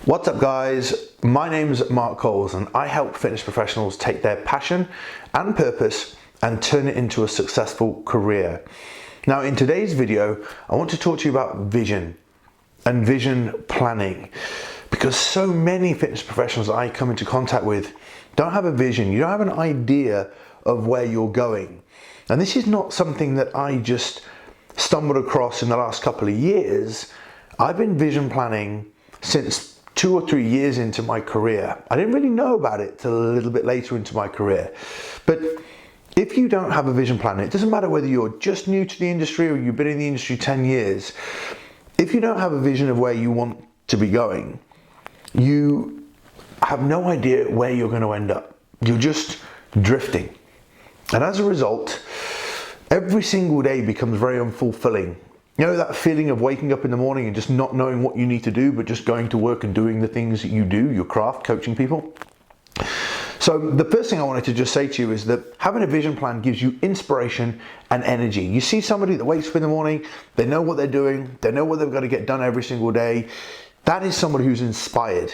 What's up guys, my name's Mark Coles and I help fitness professionals take their passion and purpose and turn it into a successful career. Now in today's video, I want to talk to you about vision and vision planning, because so many fitness professionals that I come into contact with don't have a vision. You don't have an idea of where you're going. And this is not something that I just stumbled across in the last couple of years. I've been vision planning since 2 or 3 years into my career. I didn't really know about it till a little bit later into my career. But if you don't have a vision plan, it doesn't matter whether you're just new to the industry or you've been in the industry 10 years. If you don't have a vision of where you want to be going, you have no idea where you're going to end up. You're just drifting. And as a result, every single day becomes very unfulfilling. You know that feeling of waking up in the morning and just not knowing what you need to do, but just going to work and doing the things that you do, your craft, coaching people? So the first thing I wanted to just say to you is that having a vision plan gives you inspiration and energy. You see somebody that wakes up in the morning, they know what they're doing, they know what they've got to get done every single day. That is somebody who's inspired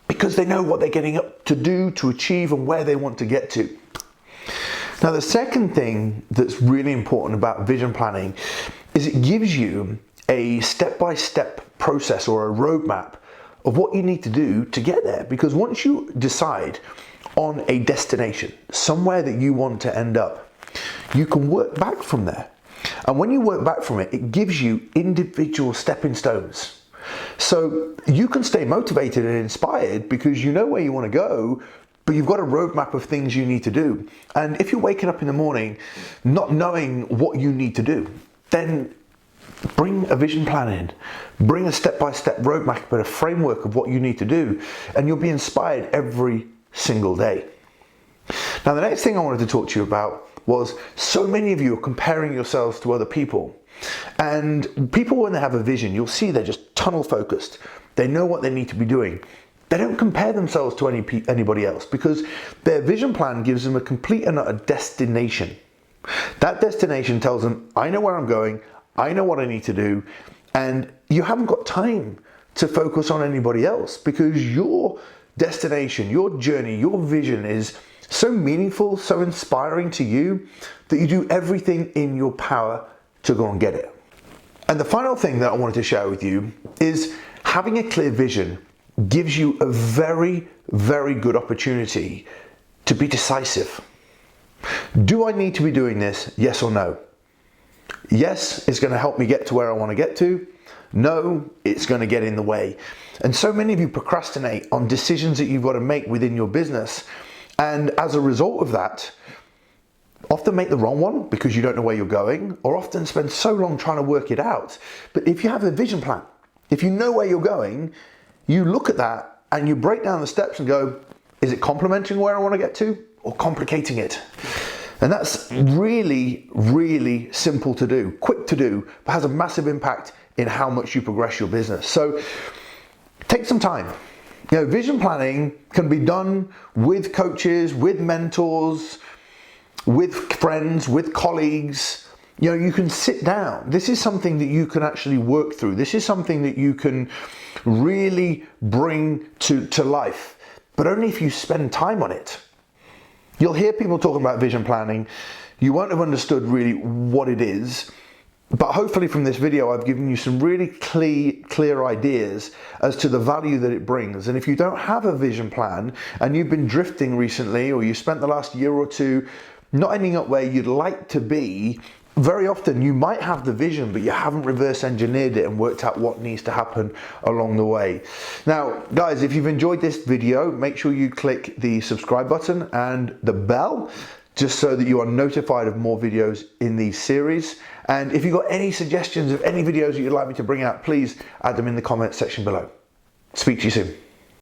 because they know what they're getting up to do, to achieve, and where they want to get to. Now the second thing that's really important about vision planning is it gives you a step-by-step process or a roadmap of what you need to do to get there. Because once you decide on a destination, somewhere that you want to end up, you can work back from there. And when you work back from it, it gives you individual stepping stones. So you can stay motivated and inspired because you know where you want to go, but you've got a roadmap of things you need to do. And if you're waking up in the morning not knowing what you need to do, then bring a vision plan in, bring a step-by-step roadmap, but a framework of what you need to do, and you'll be inspired every single day. Now the next thing I wanted to talk to you about was so many of you are comparing yourselves to other people. And people, when they have a vision, you'll see they're just tunnel focused. They know what they need to be doing. They don't compare themselves to anybody else because their vision plan gives them a complete and utter destination. That destination tells them, I know where I'm going, I know what I need to do, and you haven't got time to focus on anybody else because your destination, your journey, your vision is so meaningful, so inspiring to you that you do everything in your power to go and get it. And the final thing that I wanted to share with you is having a clear vision gives you a very, very good opportunity to be decisive. Do I need to be doing this? Yes or no? Yes, it's going to help me get to where I want to get to. No, it's going to get in the way. And so many of you procrastinate on decisions that you've got to make within your business. And as a result of that, often make the wrong one because you don't know where you're going, or often spend so long trying to work it out. But if you have a vision plan, if you know where you're going, you look at that and you break down the steps and go, is it complementing where I want to get to or complicating it? And that's really, really simple to do, quick to do, but has a massive impact in how much you progress your business. So take some time. You know, vision planning can be done with coaches, with mentors, with friends, with colleagues. You know, you can sit down. This is something that you can actually work through. This is something that you can really bring to life, but only if you spend time on it. You'll hear people talking about vision planning. You won't have understood really what it is, but hopefully from this video I've given you some really clear ideas as to the value that it brings. And if you don't have a vision plan and you've been drifting recently, or you spent the last year or two not ending up where you'd like to be, very often you might have the vision, but you haven't reverse engineered it and worked out what needs to happen along the way. Now, guys, if you've enjoyed this video, make sure you click the subscribe button and the bell, just so that you are notified of more videos in these series. And if you've got any suggestions of any videos that you'd like me to bring out, please add them in the comments section below. Speak to you soon.